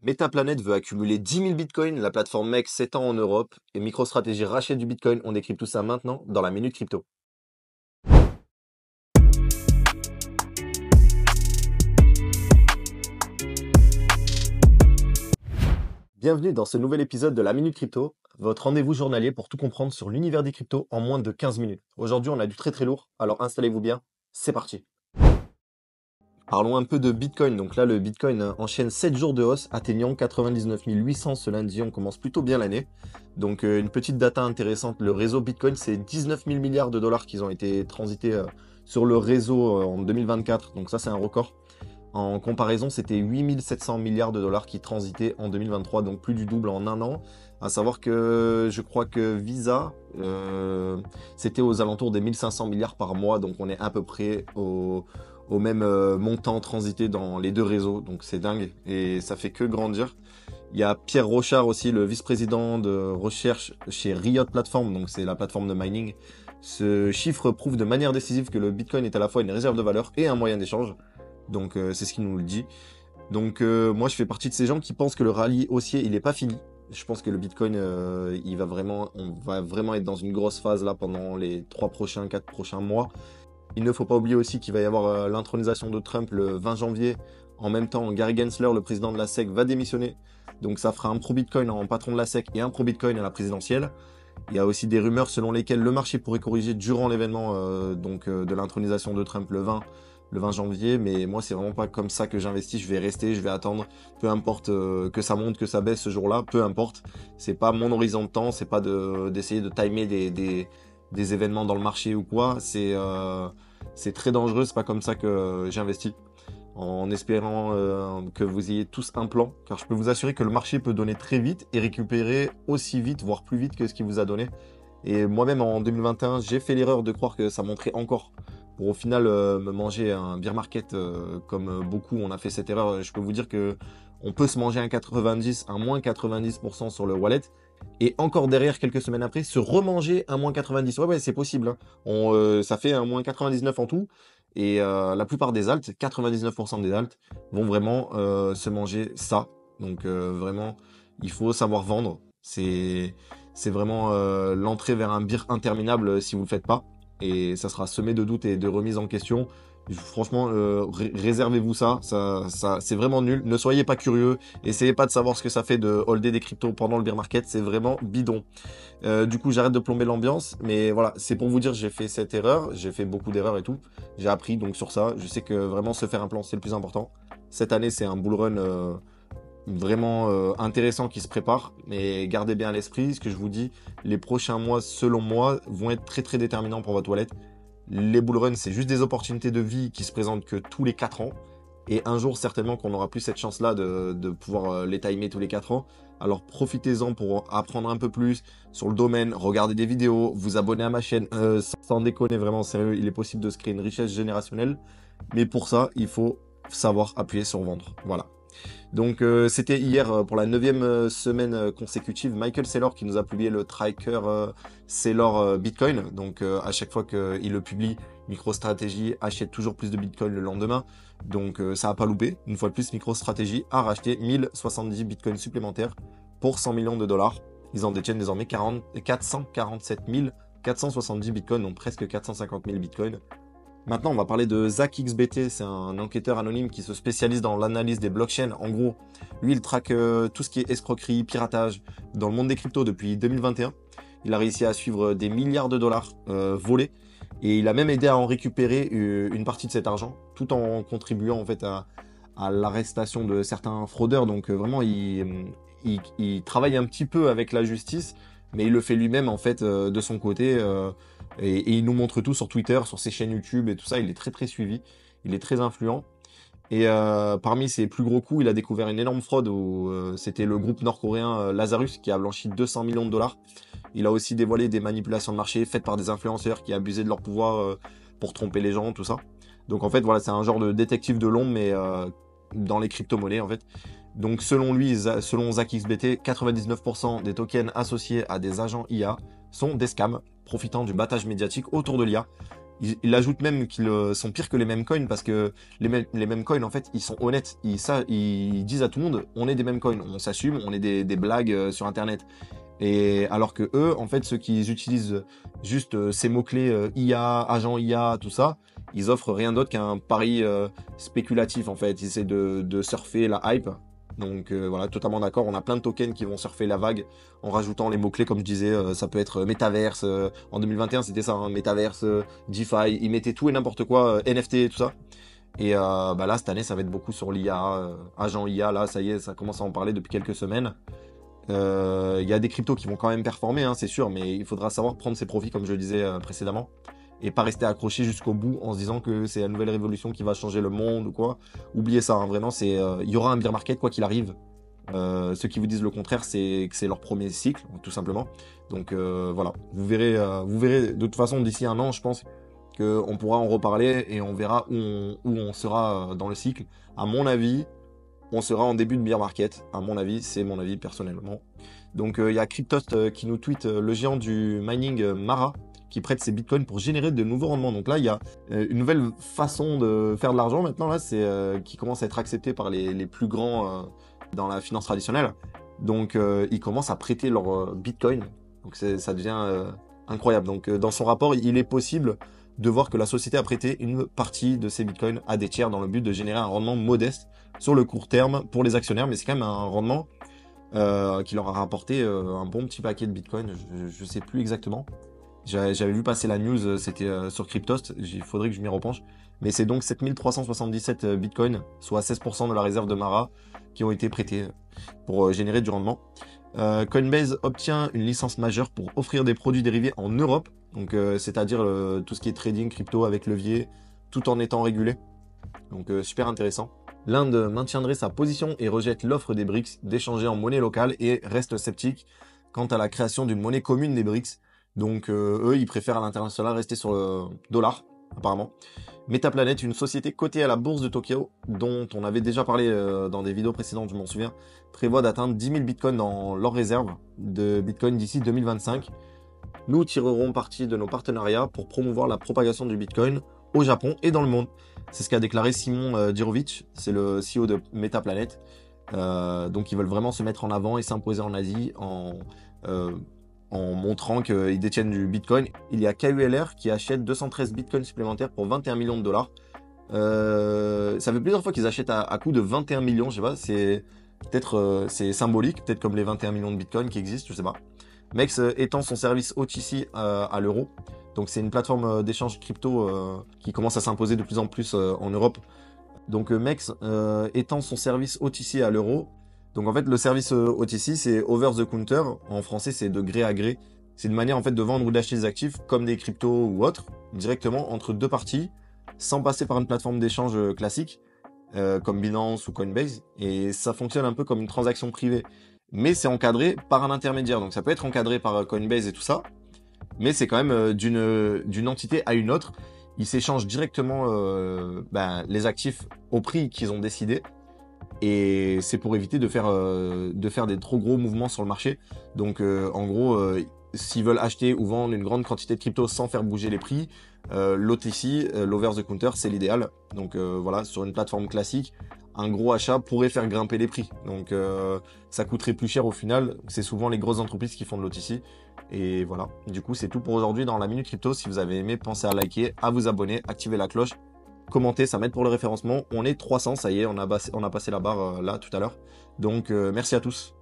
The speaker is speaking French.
Metaplanet veut accumuler 10 000 bitcoins, la plateforme MEX s'étend en Europe et MicroStrategy rachète du bitcoin. On décrypte tout ça maintenant dans la Minute Crypto. Bienvenue dans ce nouvel épisode de la Minute Crypto, votre rendez-vous journalier pour tout comprendre sur l'univers des cryptos en moins de 15 minutes. Aujourd'hui, on a du très lourd, alors installez-vous bien, c'est parti. Parlons un peu de Bitcoin. Donc là, le Bitcoin enchaîne 7 jours de hausse, atteignant 99 800 ce lundi. On commence plutôt bien l'année. Donc une petite data intéressante, le réseau Bitcoin, c'est 19 000 milliards de dollars qui ont été transités sur le réseau en 2024. Donc ça, c'est un record. En comparaison, c'était 8 700 milliards de dollars qui transitaient en 2023, donc plus du double en un an. À savoir que je crois que Visa, c'était aux alentours des 1500 milliards par mois, donc on est à peu près au même montant transité dans les deux réseaux, donc c'est dingue et ça fait que grandir. Il y a Pierre Rochard aussi, le vice-président de recherche chez Riot Platform, donc c'est la plateforme de mining. Ce chiffre prouve de manière décisive que le Bitcoin est à la fois une réserve de valeur et un moyen d'échange. Donc c'est ce qu'il nous le dit. Donc moi je fais partie de ces gens qui pensent que le rallye haussier il n'est pas fini. Je pense que le Bitcoin on va vraiment être dans une grosse phase là pendant les 4 prochains mois. Il ne faut pas oublier aussi qu'il va y avoir l'intronisation de Trump le 20 janvier. En même temps, Gary Gensler, le président de la SEC, va démissionner. Donc ça fera un pro-Bitcoin en patron de la SEC et un pro-Bitcoin à la présidentielle. Il y a aussi des rumeurs selon lesquelles le marché pourrait corriger durant l'événement de l'intronisation de Trump le 20 janvier. Mais moi, c'est vraiment pas comme ça que j'investis. Je vais rester, je vais attendre. Peu importe que ça monte, que ça baisse ce jour-là, peu importe. C'est pas mon horizon de temps. C'est pas d'essayer de timer des événements dans le marché ou quoi. C'est très dangereux. C'est pas comme ça que j'investis. En espérant que vous ayez tous un plan, car je peux vous assurer que le marché peut donner très vite et récupérer aussi vite, voire plus vite que ce qu'il vous a donné. Et moi-même en 2021, j'ai fait l'erreur de croire que ça monterait encore, pour au final me manger un bear market comme beaucoup on a fait cette erreur. Je peux vous dire que on peut se manger un moins 90% sur le wallet, et encore derrière, quelques semaines après, se remanger un moins 90. Ouais, c'est possible, hein. Ça fait un moins 99 en tout. Et la plupart des alts, 99% des alts, vont vraiment se manger ça. Donc vraiment, il faut savoir vendre. C'est vraiment l'entrée vers un bear interminable si vous le faites pas. Et ça sera semé de doutes et de remises en question. Franchement, réservez-vous ça. C'est vraiment nul. Ne soyez pas curieux. Essayez pas de savoir ce que ça fait de holder des cryptos pendant le bear market. C'est vraiment bidon. Du coup, j'arrête de plomber l'ambiance. Mais voilà, c'est pour vous dire, j'ai fait cette erreur. J'ai fait beaucoup d'erreurs et tout. J'ai appris donc sur ça. Je sais que vraiment se faire un plan, c'est le plus important. Cette année, c'est un bull run vraiment intéressant qui se prépare. Mais gardez bien à l'esprit ce que je vous dis. Les prochains mois, selon moi, vont être très déterminants pour votre wallet. Les bull runs, c'est juste des opportunités de vie qui se présentent que tous les 4 ans. Et un jour, certainement qu'on n'aura plus cette chance-là de pouvoir les timer tous les 4 ans. Alors profitez-en pour apprendre un peu plus sur le domaine, regarder des vidéos, vous abonner à ma chaîne. Sans déconner, vraiment sérieux, il est possible de se créer une richesse générationnelle. Mais pour ça, il faut savoir appuyer sur vendre. Voilà. Donc c'était hier pour la 9e semaine consécutive, Michael Saylor qui nous a publié le tracker Saylor Bitcoin. Donc à chaque fois qu'il le publie, MicroStrategy achète toujours plus de Bitcoin le lendemain. Donc ça n'a pas loupé. Une fois de plus, MicroStrategy a racheté 1070 Bitcoins supplémentaires pour 100 millions de dollars. Ils en détiennent désormais 447 470 Bitcoins, donc presque 450 000 Bitcoins. Maintenant, on va parler de ZachXBT, c'est un enquêteur anonyme qui se spécialise dans l'analyse des blockchains. En gros, lui, il traque tout ce qui est escroquerie, piratage dans le monde des cryptos depuis 2021. Il a réussi à suivre des milliards de dollars volés, et il a même aidé à en récupérer une partie de cet argent, tout en contribuant en fait à l'arrestation de certains fraudeurs. Donc vraiment, il travaille un petit peu avec la justice, mais il le fait lui-même en fait de son côté. Et il nous montre tout sur Twitter, sur ses chaînes YouTube et tout ça. Il est très suivi, il est très influent. Et parmi ses plus gros coups, il a découvert une énorme fraude où c'était le groupe nord-coréen Lazarus qui a blanchi 200 millions de dollars. Il a aussi dévoilé des manipulations de marché faites par des influenceurs qui abusaient de leur pouvoir pour tromper les gens, tout ça. Donc en fait, voilà, c'est un genre de détective de l'ombre, mais dans les crypto-monnaies en fait. Donc selon lui, selon ZachXBT, 99% des tokens associés à des agents IA sont des scams, profitant du battage médiatique autour de l'IA. il ajoute même qu'ils sont pires que les meme coins parce que les meme coins, en fait, ils sont honnêtes. Ils disent à tout le monde, on est des meme coins, on s'assume, on est des blagues sur Internet. Et alors que eux, en fait, ceux qui utilisent juste ces mots-clés IA, agent IA, tout ça, ils offrent rien d'autre qu'un pari spéculatif, en fait. Ils essaient de surfer la hype. Donc voilà, totalement d'accord. On a plein de tokens qui vont surfer la vague en rajoutant les mots-clés, comme je disais, ça peut être métaverse. En 2021, c'était ça, hein, métaverse, DeFi. Ils mettaient tout et n'importe quoi, NFT, tout ça. Et bah là, cette année, ça va être beaucoup sur l'IA, agent IA. Là, ça y est, ça commence à en parler depuis quelques semaines. Il y a des cryptos qui vont quand même performer, hein, c'est sûr, mais il faudra savoir prendre ses profits, comme je le disais précédemment, et pas rester accroché jusqu'au bout en se disant que c'est la nouvelle révolution qui va changer le monde ou quoi. Oubliez ça, hein, vraiment, il y aura un bear market quoi qu'il arrive. Ceux qui vous disent le contraire, c'est que c'est leur premier cycle, tout simplement. Donc voilà, vous verrez de toute façon d'ici un an, je pense qu'on pourra en reparler et on verra où on sera dans le cycle. À mon avis, on sera en début de bear market, à mon avis, c'est mon avis personnellement. Donc il y a Cryptost qui nous tweet le géant du mining Mara qui prête ses bitcoins pour générer de nouveaux rendements. Donc là, il y a une nouvelle façon de faire de l'argent maintenant, là, c'est qui commence à être accepté par les plus grands dans la finance traditionnelle. Donc ils commencent à prêter leurs bitcoins. Donc ça devient incroyable. Donc dans son rapport, il est possible de voir que la société a prêté une partie de ses bitcoins à des tiers dans le but de générer un rendement modeste sur le court terme pour les actionnaires, mais c'est quand même un rendement qui leur a rapporté un bon petit paquet de bitcoin, je sais plus exactement. J'avais vu passer la news, c'était sur Cryptost, il faudrait que je m'y repenche. Mais c'est donc 7377 bitcoins, soit 16% de la réserve de Mara, qui ont été prêtés pour générer du rendement. Coinbase obtient une licence majeure pour offrir des produits dérivés en Europe, donc c'est-à-dire tout ce qui est trading crypto avec levier, tout en étant régulé. Donc super intéressant. L'Inde maintiendrait sa position et rejette l'offre des BRICS d'échanger en monnaie locale et reste sceptique quant à la création d'une monnaie commune des BRICS. Donc eux, ils préfèrent à l'international rester sur le dollar, apparemment. Metaplanet, une société cotée à la bourse de Tokyo, dont on avait déjà parlé dans des vidéos précédentes, je m'en souviens, prévoit d'atteindre 10 000 bitcoins dans leur réserve de bitcoin d'ici 2025. Nous tirerons parti de nos partenariats pour promouvoir la propagation du bitcoin au Japon et dans le monde. C'est ce qu'a déclaré Simon Dirovic, c'est le CEO de Metaplanet. Donc ils veulent vraiment se mettre en avant et s'imposer en Asie en montrant qu'ils détiennent du bitcoin. Il y a KULR qui achète 213 bitcoins supplémentaires pour 21 millions de dollars. Ça fait plusieurs fois qu'ils achètent à coût de 21 millions, je sais pas, c'est peut-être c'est symbolique, peut-être comme les 21 millions de bitcoins qui existent, je sais pas. MEX étend son service OTC à l'euro. Donc c'est une plateforme d'échange crypto qui commence à s'imposer de plus en plus en Europe. Donc MEX étend son service OTC à l'euro. Donc en fait le service OTC c'est over the counter. En français c'est de gré à gré. C'est une manière en fait de vendre ou d'acheter des actifs comme des cryptos ou autres directement entre deux parties sans passer par une plateforme d'échange classique comme Binance ou Coinbase. Et ça fonctionne un peu comme une transaction privée. Mais c'est encadré par un intermédiaire. Donc ça peut être encadré par Coinbase et tout ça. Mais c'est quand même d'une entité à une autre. Ils s'échangent directement les actifs au prix qu'ils ont décidé. Et c'est pour éviter de faire des trop gros mouvements sur le marché. Donc en gros, s'ils veulent acheter ou vendre une grande quantité de crypto sans faire bouger les prix, l'OTC, l'over the counter, c'est l'idéal. Donc voilà, sur une plateforme classique, un gros achat pourrait faire grimper les prix. Donc ça coûterait plus cher au final. C'est souvent les grosses entreprises qui font de l'OTC. Et voilà, du coup c'est tout pour aujourd'hui dans la Minute Crypto. Si vous avez aimé, pensez à liker, à vous abonner, activer la cloche, commenter, ça m'aide pour le référencement. On est 300, ça y est, on a passé la barre là tout à l'heure. Donc merci à tous.